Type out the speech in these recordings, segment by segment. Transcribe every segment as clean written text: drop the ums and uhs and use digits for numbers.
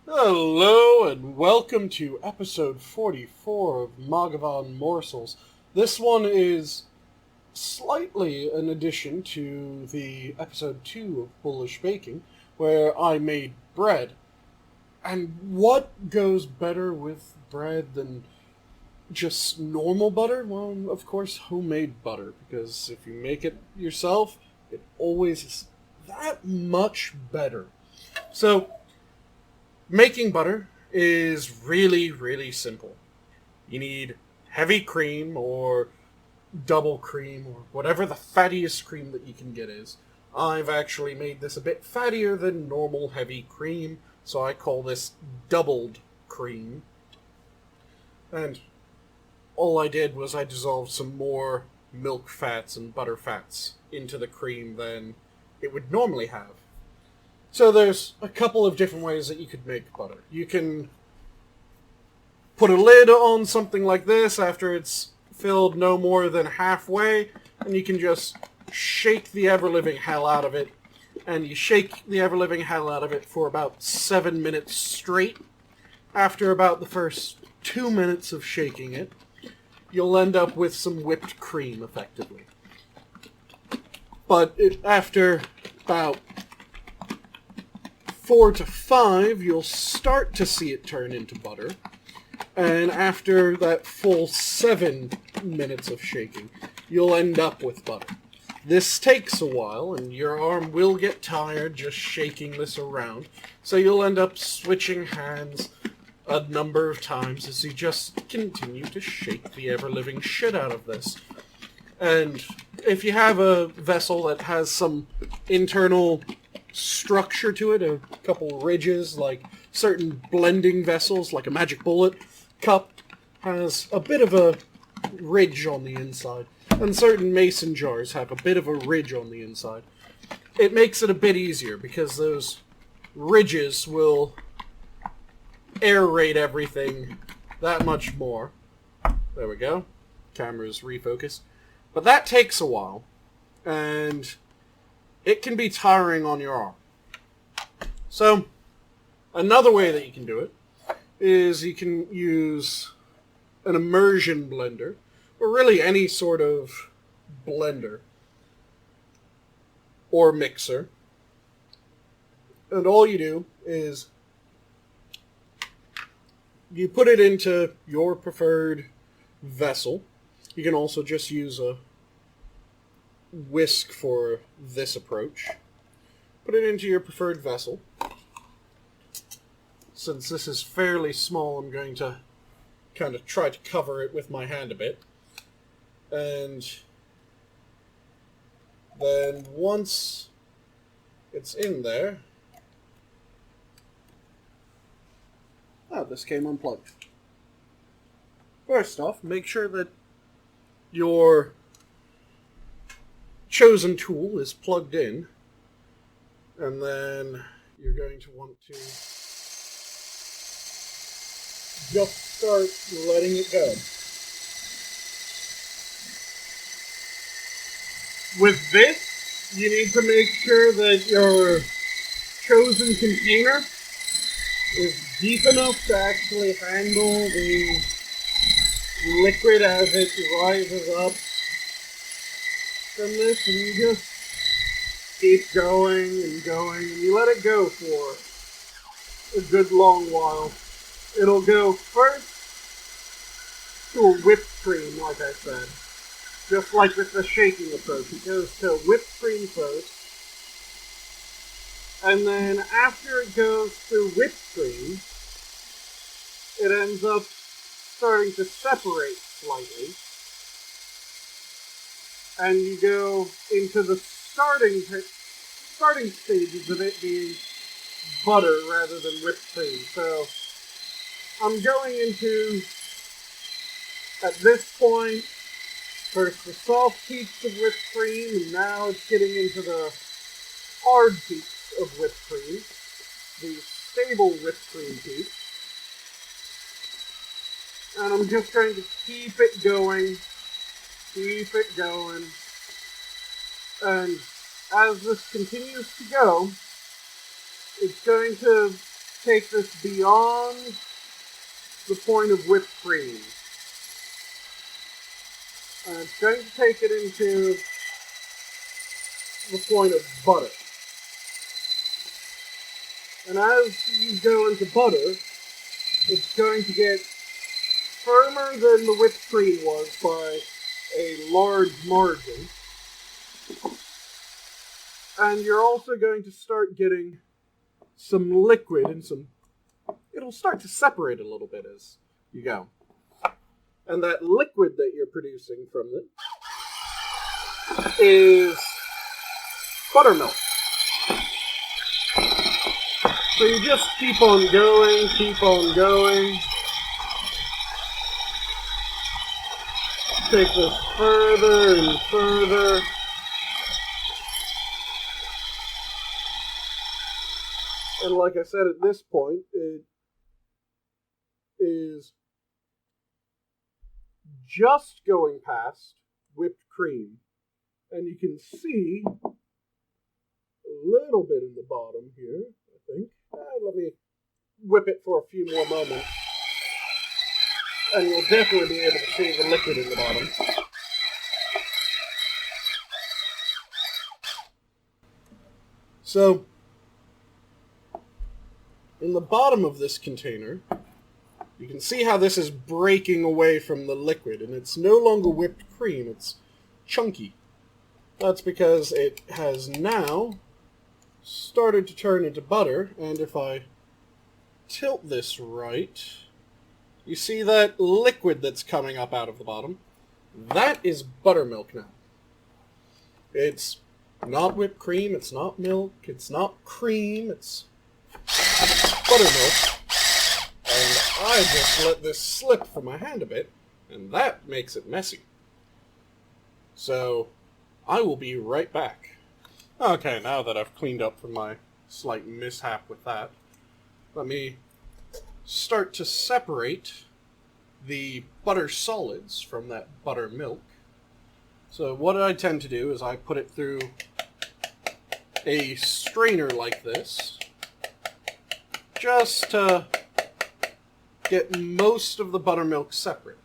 Hello and welcome to episode 44 of Mathghamhain Morsels. This one is slightly an addition to the episode 2 of Bullish Baking, where I made bread. And what goes better with bread than just normal butter? Well, of course, homemade butter, because if you make it yourself, it always is that much better. So, making butter is really, really simple. You need heavy cream or double cream or whatever the fattiest cream that you can get is. I've actually made this a bit fattier than normal heavy cream, so I call this doubled cream. And all I did was I dissolved some more milk fats and butter fats into the cream than it would normally have. So there's a couple of different ways that you could make butter. You can put a lid on something like this after it's filled no more than halfway, and you can just shake the ever-living hell out of it. And you shake the ever-living hell out of it for about 7 minutes straight. After about the first 2 minutes of shaking it, you'll end up with some whipped cream, effectively. But after about 4 to 5, you'll start to see it turn into butter. And after that full 7 minutes of shaking, you'll end up with butter. This takes a while, and your arm will get tired just shaking this around. So you'll end up switching hands a number of times as you just continue to shake the ever-living shit out of this. And if you have a vessel that has some internal structure to it, a couple ridges, like certain blending vessels, like a magic bullet cup has a bit of a ridge on the inside, and certain mason jars have a bit of a ridge on the inside. It makes it a bit easier because those ridges will aerate everything that much more. There we go. Camera's refocused. But that takes a while, and it can be tiring on your arm. So, another way that you can do it is you can use an Immersion Blender, or really any sort of blender or mixer. And all you do is you put it into your preferred vessel. You can also just use a whisk for this approach. Put it into your preferred vessel. Since this is fairly small, I'm going to kind of try to cover it with my hand a bit. And then once it's in there... Oh, this came unplugged. First off, make sure that your chosen tool is plugged in, and then you're going to want to just start letting it go. With this, you need to make sure that your chosen container is deep enough to actually handle the liquid as it rises up from this, and you just keep going and going, and you let it go for a good long while. It'll go first to a whipped cream, like I said. Just like with the shaking approach. It goes to whipped cream first. And then after it goes to whipped cream, it ends up starting to separate slightly. And you go into the starting stages of it being butter rather than whipped cream. So I'm going into, at this point, first the soft peaks of whipped cream, and now it's getting into the hard peaks of whipped cream, the stable whipped cream peaks. And I'm just going to keep it going, and as this continues to go, it's going to take this beyond the point of whipped cream. And it's going to take it into the point of butter. And as you go into butter, it's going to get firmer than the whipped cream was by a large margin. And you're also going to start getting some liquid and it'll start to separate a little bit as you go. And that liquid that you're producing from it is buttermilk. So you just keep on going, take this further and further. And like I said, at this point, it is just going past whipped cream. And you can see a little bit in the bottom here, I think. Let me whip it for a few more moments. And you'll definitely be able to see the liquid in the bottom. So, in the bottom of this container, you can see how this is breaking away from the liquid, and it's no longer whipped cream, it's chunky. That's because it has now started to turn into butter, and if I tilt this right, you see that liquid that's coming up out of the bottom? That is buttermilk now. It's not whipped cream, it's not milk, it's not cream, it's buttermilk. And I just let this slip from my hand a bit, and that makes it messy. So, I will be right back. Okay, now that I've cleaned up from my slight mishap with that, let me start to separate the butter solids from that buttermilk. So what I tend to do is I put it through a strainer like this, just to get most of the buttermilk separate.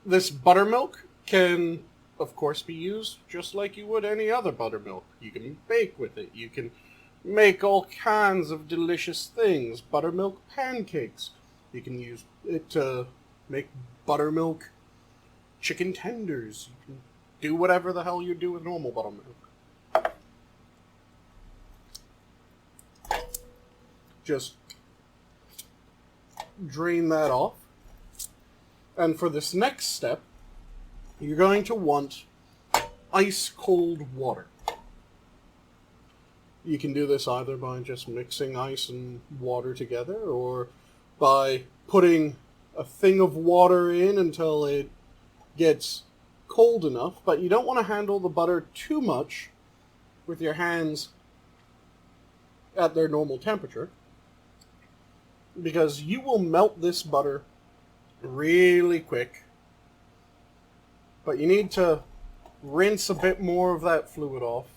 This buttermilk can, of course, be used just like you would any other buttermilk. You can bake with it. You can make all kinds of delicious things. Buttermilk pancakes. You can use it to make buttermilk chicken tenders. You can do whatever the hell you do with normal buttermilk. Just drain that off. And for this next step, you're going to want ice cold water. You can do this either by just mixing ice and water together, or by putting a thing of water in until it gets cold enough, but you don't want to handle the butter too much with your hands at their normal temperature, because you will melt this butter really quick. But you need to rinse a bit more of that fluid off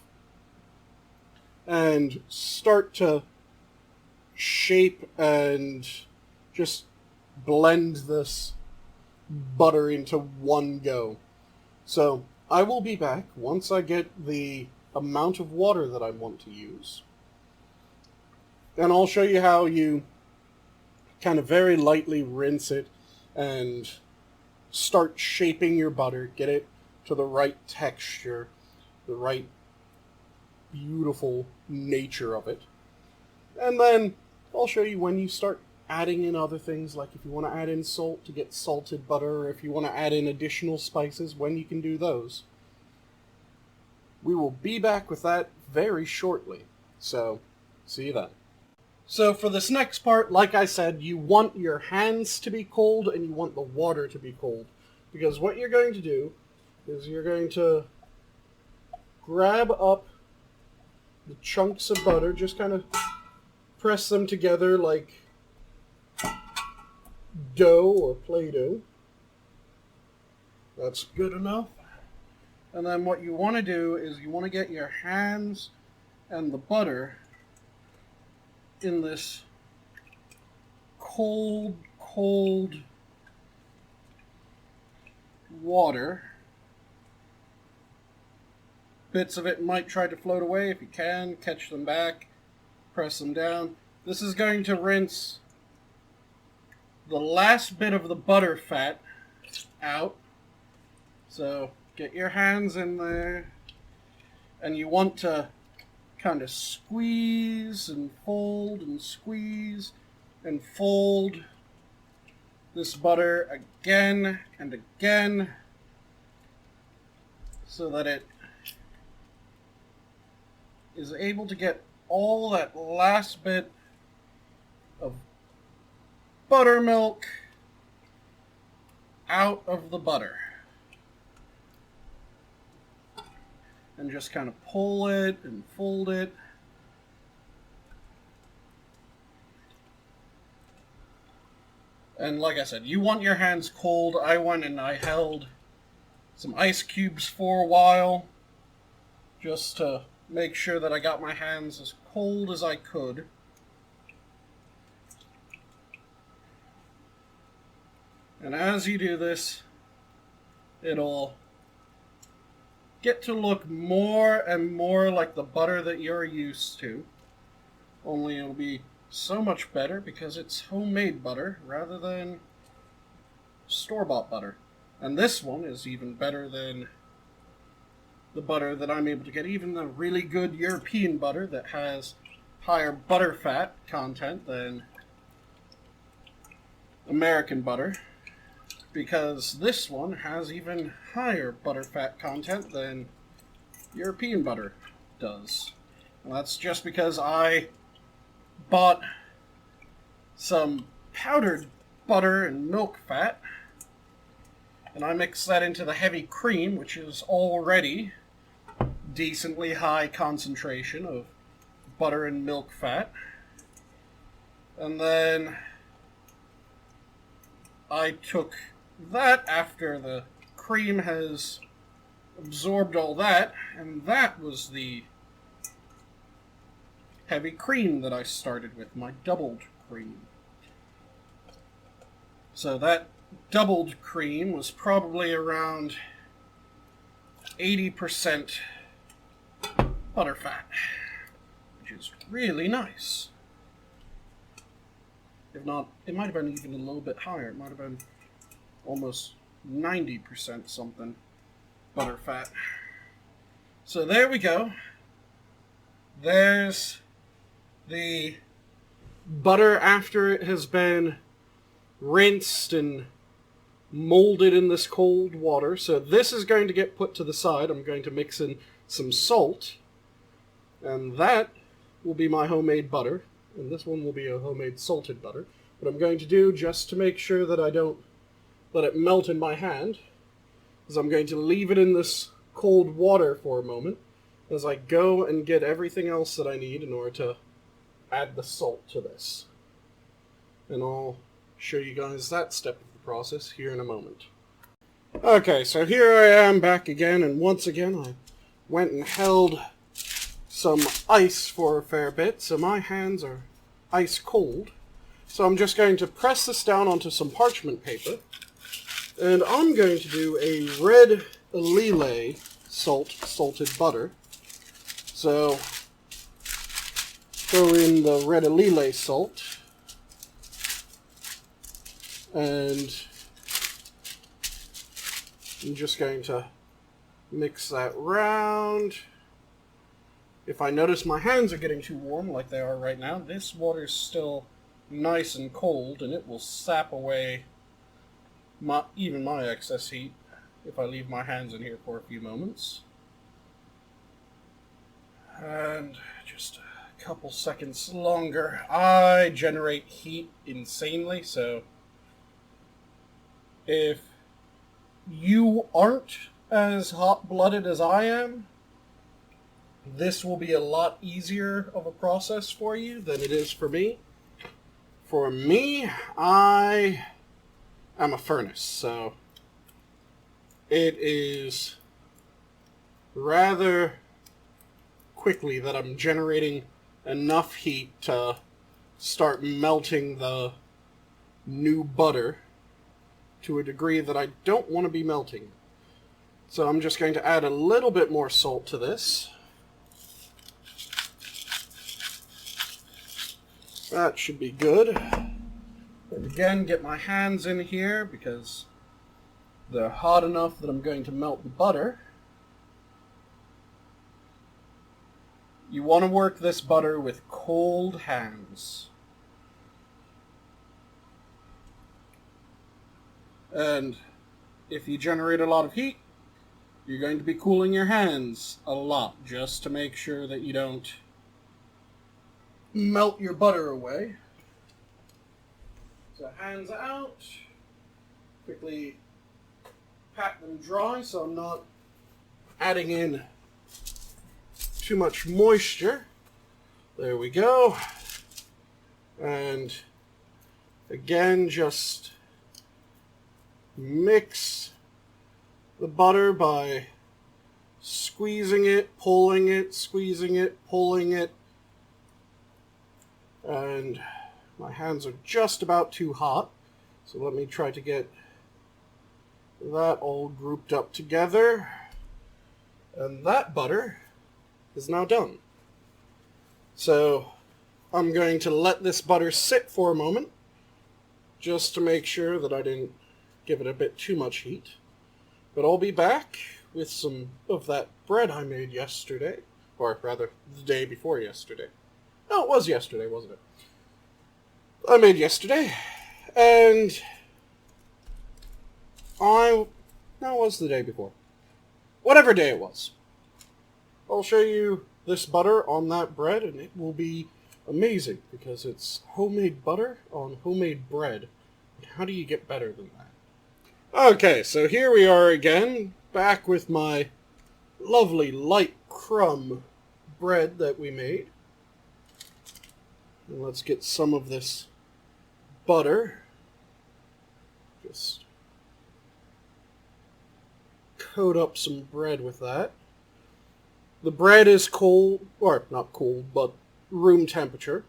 and start to shape and just blend this butter into one go. So I will be back once I get the amount of water that I want to use. And I'll show you how you kind of very lightly rinse it and start shaping your butter, get it to the right texture, the right beautiful nature of it. And then I'll show you when you start adding in other things, like if you want to add in salt to get salted butter, or if you want to add in additional spices, when you can do those. We will be back with that very shortly, so see you then. So for this next part, like I said, you want your hands to be cold and you want the water to be cold. Because what you're going to do is you're going to grab up the chunks of butter, just kind of press them together like dough or Play-Doh. That's good enough. And then what you want to do is you want to get your hands and the butter in this cold, cold water. Bits of it might try to float away. If you can, catch them back, press them down. This is going to rinse the last bit of the butter fat out. So get your hands in there, and you want to kind of squeeze and fold and squeeze and fold this butter again and again so that it is able to get all that last bit of buttermilk out of the butter. And just kind of pull it and fold it. And like I said, you want your hands cold. I went and I held some ice cubes for a while just to make sure that I got my hands as cold as I could. And as you do this, it'll get to look more and more like the butter that you're used to. Only it'll be so much better because it's homemade butter rather than store-bought butter. And this one is even better than the butter that I'm able to get. Even the really good European butter that has higher butter fat content than American butter. Because this one has even higher butter fat content than European butter does. And that's just because I bought some powdered butter and milk fat, and I mixed that into the heavy cream, which is already decently high concentration of butter and milk fat. And then I took that after the cream has absorbed all that, and that was the heavy cream that I started with, my doubled cream. So that doubled cream was probably around 80% butterfat, which is really nice. If not, it might have been even a little bit higher. It might have been almost 90% something butterfat. So there we go. There's the butter after it has been rinsed and molded in this cold water. So this is going to get put to the side. I'm going to mix in some salt, and that will be my homemade butter, and this one will be a homemade salted butter. What I'm going to do, just to make sure that I don't let it melt in my hand, is I'm going to leave it in this cold water for a moment as I go and get everything else that I need in order to add the salt to this. And I'll show you guys that step of the process here in a moment. Okay, so here I am back again, and once again I went and held some ice for a fair bit, so my hands are ice cold. So I'm just going to press this down onto some parchment paper, and I'm going to do a red Lillet salted butter. So throw in the red Lillet salt, and I'm just going to mix that round. If I notice my hands are getting too warm like they are right now, this water's still nice and cold, and it will sap away even my excess heat if I leave my hands in here for a few moments. And just a couple seconds longer. I generate heat insanely, so if you aren't as hot-blooded as I am, this will be a lot easier of a process for you than it is for me. For me, I am a furnace, so it is rather quickly that I'm generating enough heat to start melting the new butter to a degree that I don't want to be melting. So I'm just going to add a little bit more salt to this. That should be good. And again, get my hands in here because they're hot enough that I'm going to melt the butter. You want to work this butter with cold hands. And if you generate a lot of heat, you're going to be cooling your hands a lot just to make sure that you don't melt your butter away. So hands out, quickly pat them dry so I'm not adding in too much moisture. There we go. And again, just mix the butter by squeezing it, pulling it, squeezing it, pulling it. And my hands are just about too hot, so let me try to get that all grouped up together. And that butter is now done. So I'm going to let this butter sit for a moment, just to make sure that I didn't give it a bit too much heat. But I'll be back with some of that bread I made yesterday, or rather, the day before yesterday. No, it was yesterday, wasn't it? I made yesterday, and no, it was the day before. Whatever day it was. I'll show you this butter on that bread, and it will be amazing, because it's homemade butter on homemade bread. And how do you get better than that? Okay, so here we are again, back with my lovely light crumb bread that we made. And let's get some of this butter. Just coat up some bread with that. The bread is cold, or not cold, but room temperature.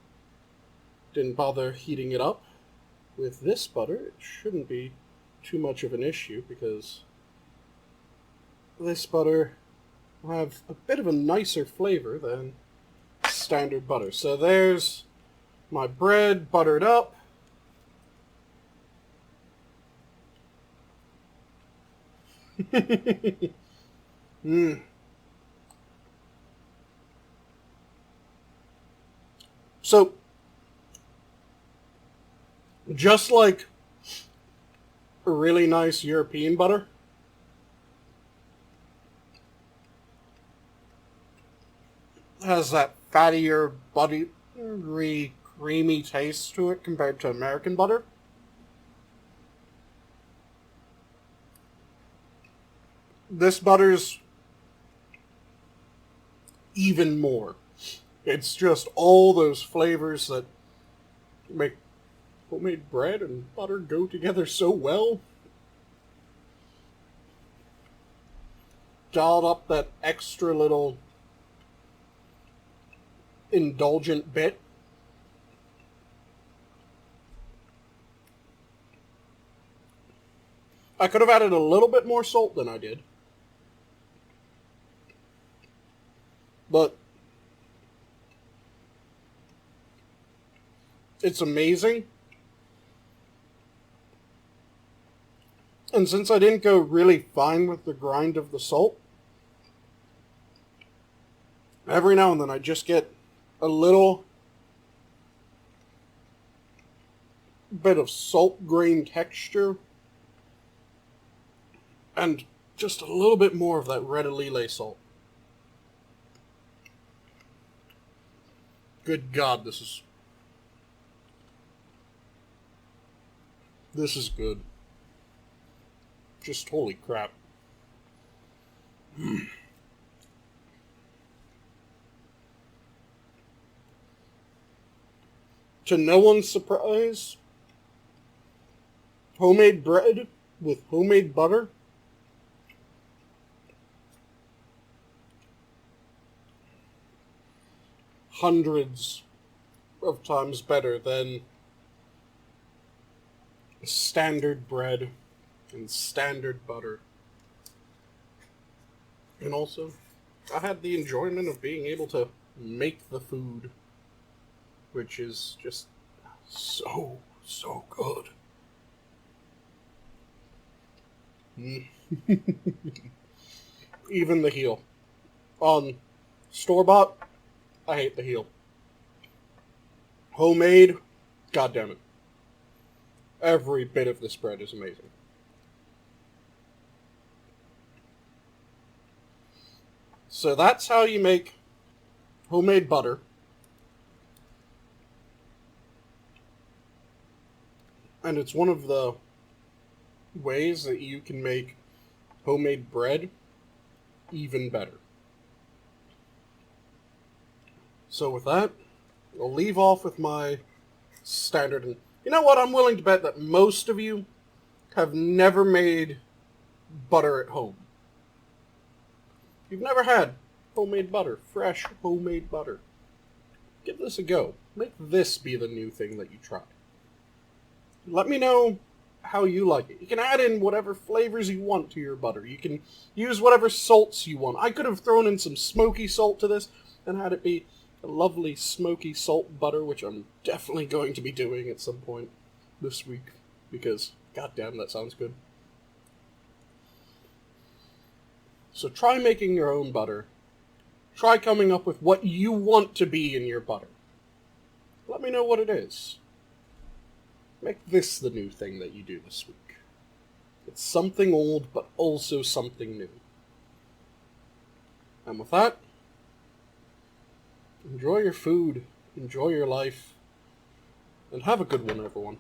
Didn't bother heating it up. With this butter, it shouldn't be too much of an issue, because this butter will have a bit of a nicer flavor than standard butter. So there's my bread buttered up. So, just like a really nice European butter, has that fattier, buttery, creamy taste to it compared to American butter. This butter's even more. It's just all those flavors that make homemade bread and butter go together so well. Dialed up that extra little indulgent bit. I could have added a little bit more salt than I did. But it's amazing. And since I didn't go really fine with the grind of the salt, every now and then I just get a little bit of salt grain texture and just a little bit more of that red Lillet salt. Good God, this is good. Just holy crap. To no one's surprise, homemade bread with homemade butter hundreds of times better than standard bread and standard butter. And also, I had the enjoyment of being able to make the food, which is just so, so good. Even the heel. On store-bought, I hate the heel. Homemade, goddammit. Every bit of this bread is amazing. So that's how you make homemade butter. And it's one of the ways that you can make homemade bread even better. So with that, I'll leave off with my standard. And you know what? I'm willing to bet that most of you have never made butter at home. You've never had homemade butter, fresh homemade butter. Give this a go. Make this be the new thing that you try. Let me know how you like it. You can add in whatever flavors you want to your butter. You can use whatever salts you want. I could have thrown in some smoky salt to this and had it be a lovely smoky salt butter, which I'm definitely going to be doing at some point this week, because goddamn, that sounds good. So try making your own butter. Try coming up with what you want to be in your butter. Let me know what it is. Make this the new thing that you do this week. It's something old, but also something new. And with that, enjoy your food, enjoy your life, and have a good one, everyone.